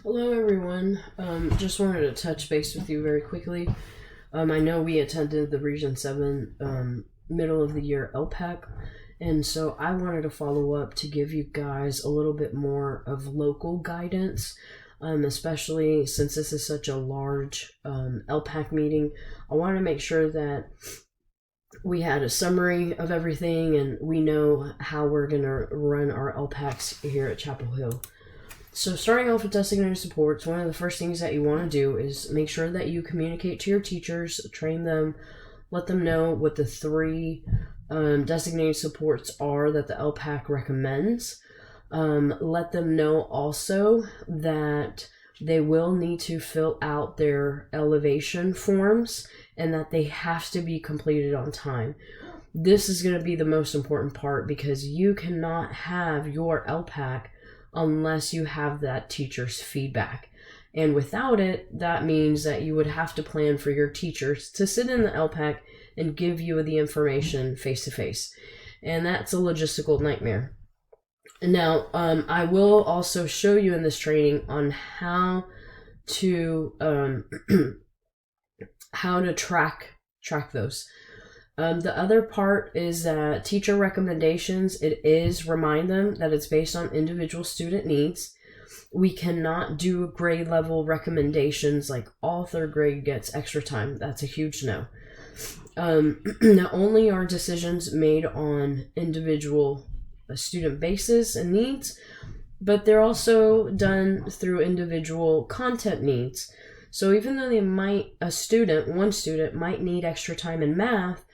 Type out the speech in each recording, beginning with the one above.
Hello, everyone. Just wanted to touch base with you very quickly. I know we attended the Region 7 middle of the year LPAC, and so I wanted to follow up to give you guys a little bit more of local guidance, especially since this is such a large LPAC meeting. I want to make sure that we had a summary of everything and we know how we're going to run our LPACs here at Chapel Hill. So starting off with designated supports, one of the first things that you want to do is make sure that you communicate to your teachers, train them, let them know what the three designated supports are that the LPAC recommends. Let them know also that they will need to fill out their elevation forms and that they have to be completed on time. This is going to be the most important part because you cannot have your LPAC unless you have that teacher's feedback. And without it, that means that you would have to plan for your teachers to sit in the LPAC and give you the information face to face. And that's a logistical nightmare. Now, I will also show you in this training on how to track those. The other part is that teacher recommendations, it is remind them that it's based on individual student needs. We cannot do grade level recommendations like all third grade gets extra time. That's a huge no. Not only are decisions made on individual student basis and needs, but they're also done through individual content needs. So even though one student might need extra time in math,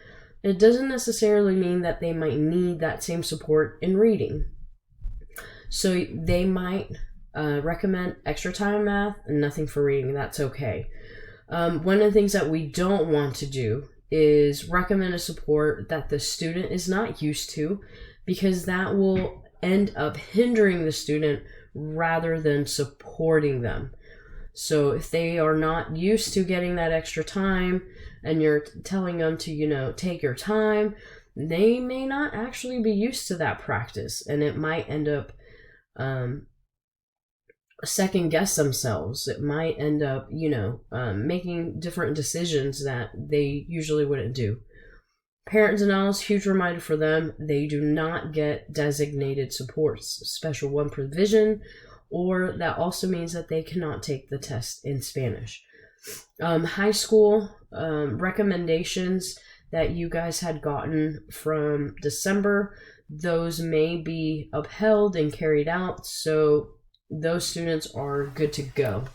it doesn't necessarily mean that they might need that same support in reading. So they might recommend extra time in math and nothing for reading. That's okay. One of the things that we don't want to do is recommend a support that the student is not used to, because that will end up hindering the student rather than supporting them. So if they are not used to getting that extra time and you're telling them to, take your time, they may not actually be used to that practice, and it might end up second guess themselves. It might end up, making different decisions that they usually wouldn't do. Parents and Al's, huge reminder for them, they do not get designated supports, special one provision, or that also means that they cannot take the test in Spanish. High school recommendations that you guys had gotten from December, those may be upheld and carried out, so those students are good to go.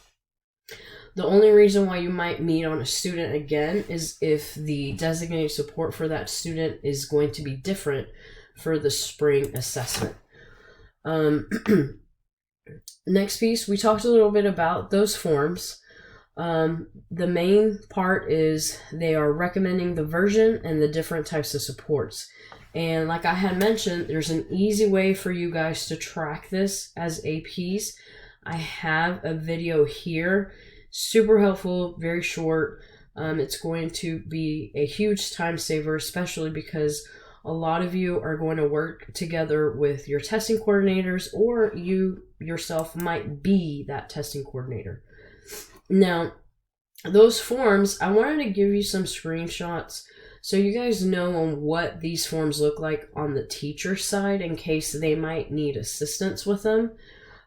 The only reason why you might meet on a student again is if the designated support for that student is going to be different for the spring assessment. Next piece, we talked a little bit about those forms. The main part is they are recommending the version and the different types of supports. And like I had mentioned, there's an easy way for you guys to track this as APs. I have a video here, super helpful, very short. It's going to be a huge time saver, especially because a lot of you are going to work together with your testing coordinators, or you yourself might be that testing coordinator. Now, those forms, I wanted to give you some screenshots so you guys know on what these forms look like on the teacher side in case they might need assistance with them.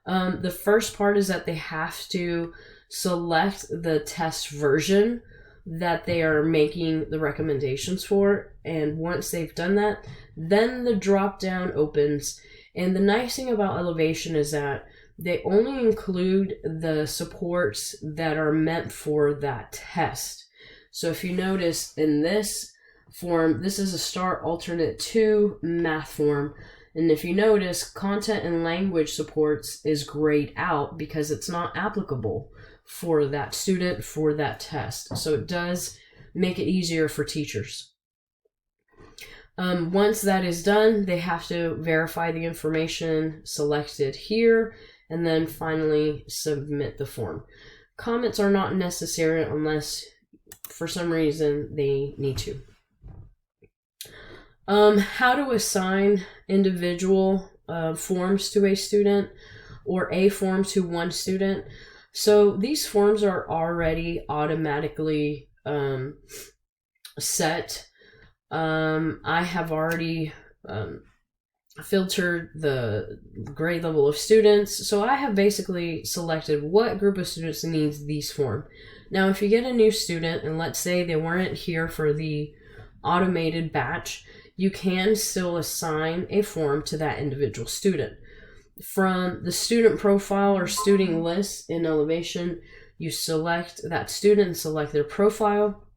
The first part is that they have to select the test version that they are making the recommendations for, and once they've done that, then the drop down opens. And the nice thing about elevation is that they only include the supports that are meant for that test. So if you notice in this form, this is a STAR alternate 2 math form, and if you notice, content and language supports is grayed out because it's not applicable for that student for that test. So it does make it easier for teachers. Once that is done, they have to verify the information selected here and then finally submit the form. Comments are not necessary unless for some reason they need to. How to assign individual forms to a student or a form to one student. So these forms are already automatically set. I have already filtered the grade level of students. So I have basically selected what group of students needs these form. Now, if you get a new student, and let's say they weren't here for the automated batch, you can still assign a form to that individual student. From the student profile or student list in Elevation, you select that student and select their profile.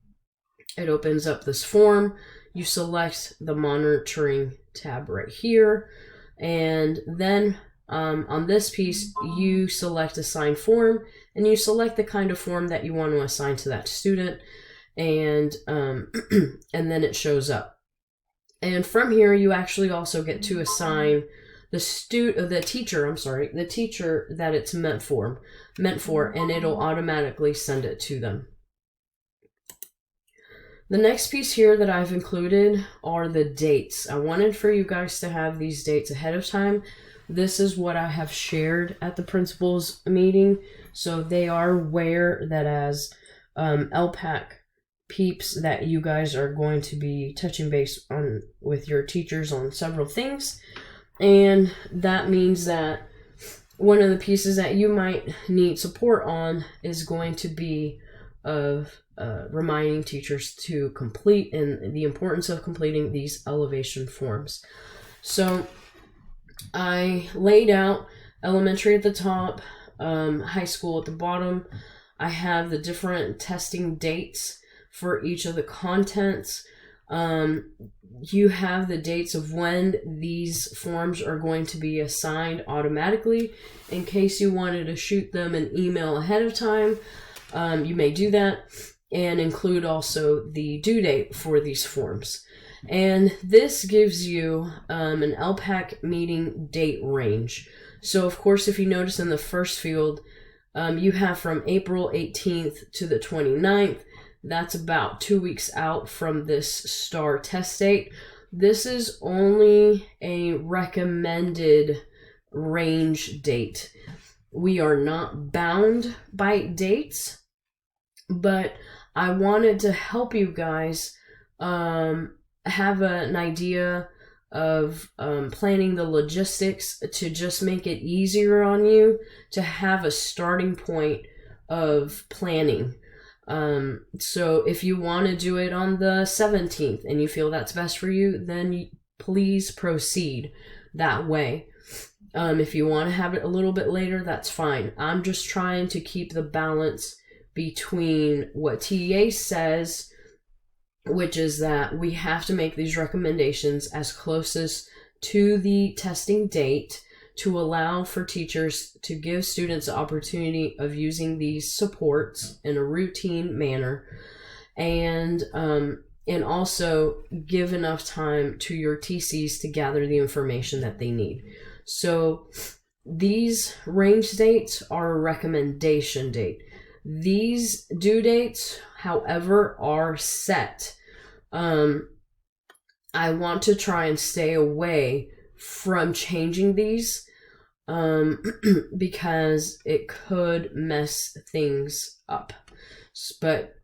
It opens up this form. You select the monitoring tab right here, and then on this piece you select assign form, and you select the kind of form that you want to assign to that student, and and then it shows up. And from here you actually also get to assign the teacher that it's meant for, and it'll automatically send it to them. The next piece here that I've included are the dates. I wanted for you guys to have these dates ahead of time. This is what I have shared at the principals meeting, so they are aware that as LPAC peeps that you guys are going to be touching base on with your teachers on several things. And that means that one of the pieces that you might need support on is going to be of reminding teachers to complete, and the importance of completing these elevation forms. So I laid out elementary at the top, high school at the bottom. I have the different testing dates for each of the contents. You have the dates of when these forms are going to be assigned automatically. In case you wanted to shoot them an email ahead of time, you may do that, and include also the due date for these forms. And this gives you an LPAC meeting date range. So of course, if you notice in the first field, you have from April 18th to the 29th. That's about 2 weeks out from this STAR test date. This is only a recommended range date. We are not bound by dates, but I wanted to help you guys have an idea of planning the logistics to just make it easier on you to have a starting point of planning. So if you want to do it on the 17th and you feel that's best for you, then please proceed that way. If you want to have it a little bit later, that's fine. I'm just trying to keep the balance between what TEA says, which is that we have to make these recommendations as closest to the testing date to allow for teachers to give students the opportunity of using these supports in a routine manner, and also give enough time to your TCs to gather the information that they need. So these range dates are a recommendation date. These due dates, however, are set. I want to try and stay away from changing these because it could mess things up. But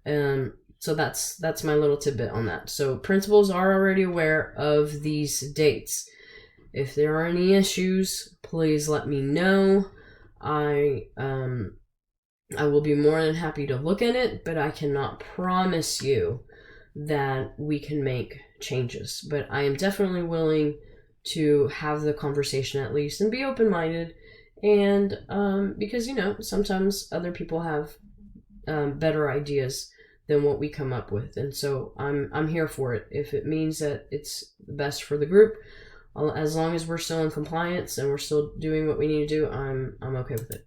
so that's my little tidbit on that. So principals are already aware of these dates. If there are any issues, please let me know. I will be more than happy to look at it, but I cannot promise you that we can make changes. But I am definitely willing to have the conversation at least and be open-minded, and because sometimes other people have better ideas than what we come up with, and so I'm here for it. If it means that it's the best for the group, as long as we're still in compliance and we're still doing what we need to do, I'm okay with it.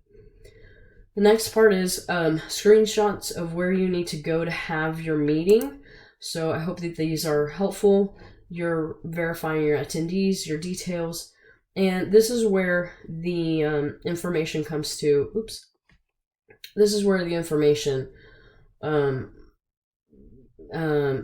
The next part is screenshots of where you need to go to have your meeting. So I hope that these are helpful. You're verifying your attendees, your details, and this is where the information comes to. This is where the information, the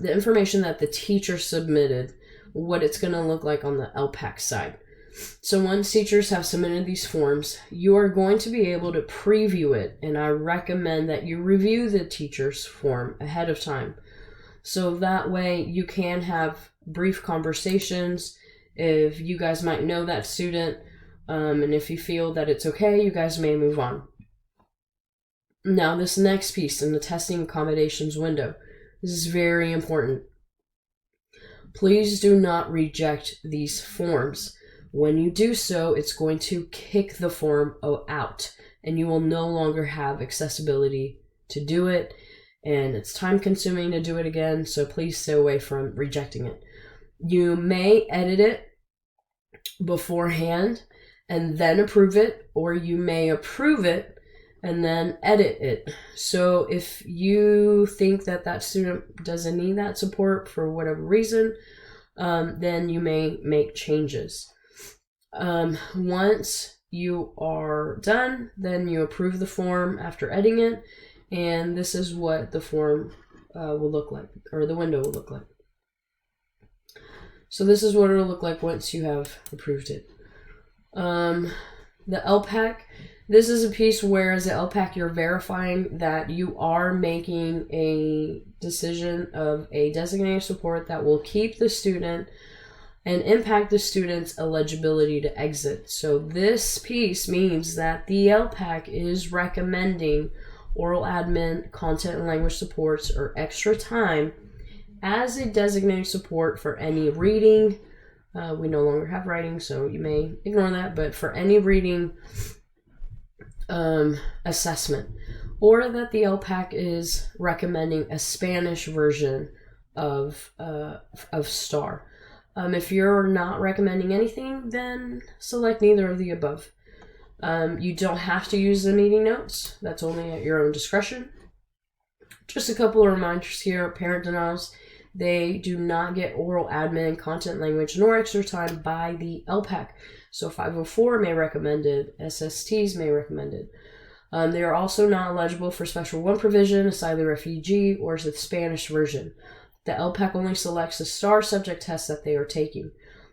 information that the teacher submitted, what it's going to look like on the LPAC side. So once teachers have submitted these forms, you are going to be able to preview it, and I recommend that you review the teacher's form ahead of time. So that way you can have brief conversations if you guys might know that student, and if you feel that it's okay, you guys may move on. Now, this next piece in the testing accommodations window, this is very important. Please do not reject these forms. When you do so, it's going to kick the form out, and you will no longer have accessibility to do it, and it's time consuming to do it again, so please stay away from rejecting it. You may edit it beforehand and then approve it, or you may approve it and then edit it. So if you think that that student doesn't need that support for whatever reason, then you may make changes. Once you are done, then you approve the form after editing it, and this is what the form will look like, or the window will look like. So this is what it'll look like once you have approved it. The LPAC, this is a piece where as the LPAC you're verifying that you are making a decision of a designated support that will keep the student and impact the student's eligibility to exit. So this piece means that the LPAC is recommending oral admin, content and language supports, or extra time as a designated support for any reading. We no longer have writing, so you may ignore that, but for any reading assessment, or that the LPAC is recommending a Spanish version of STAR. If you're not recommending anything, then select neither of the above. You don't have to use the meeting notes. That's only at your own discretion. Just a couple of reminders here. Parent denials, they do not get oral admin, content language, nor extra time by the LPAC. So 504 may recommend it. SSTs may recommend it. They are also not eligible for Special 1 provision, asylum refugee, or the Spanish version. The LPAC only selects the STAR subject tests that they are taking.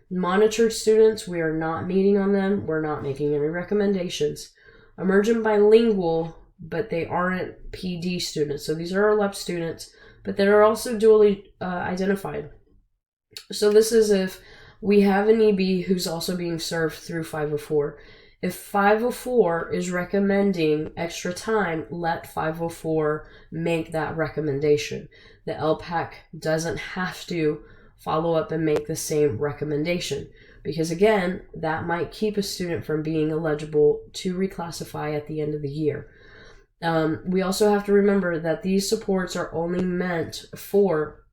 Monitored students, we are not meeting on them. We're not making any recommendations. Emergent bilingual, but they aren't PD students. So these are our LEP students, but they are also dually identified. So this is if we have an EB who's also being served through 504. If 504 is recommending extra time, let 504 make that recommendation. The LPAC doesn't have to follow up and make the same recommendation, because again, that might keep a student from being eligible to reclassify at the end of the year. We also have to remember that these supports are only meant for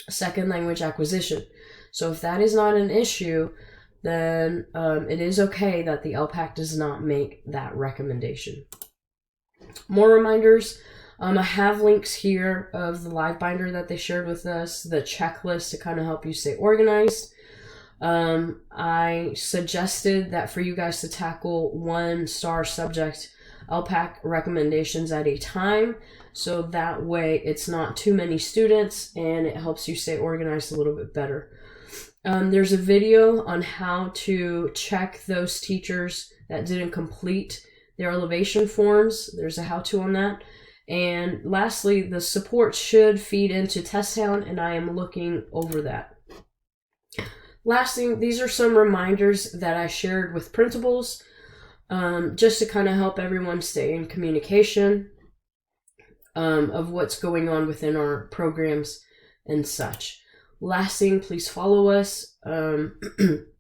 second language acquisition. So if that is not an issue, then it is okay that the LPAC does not make that recommendation. More reminders. I have links here of the live binder that they shared with us, the checklist to kind of help you stay organized. I suggested that for you guys to tackle 1 STAR subject LPAC recommendations at a time, so that way it's not too many students and it helps you stay organized a little bit better. There's a video on how to check those teachers that didn't complete their elevation forms. There's a how-to on that. And lastly, the support should feed into TestHound, and I am looking over that. Last thing, these are some reminders that I shared with principals, just to kind of help everyone stay in communication of what's going on within our programs and such. Last thing, please follow us on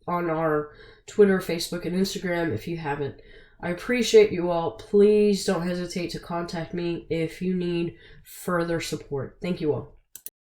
our Twitter, Facebook, and Instagram if you haven't. I appreciate you all. Please don't hesitate to contact me if you need further support. Thank you all.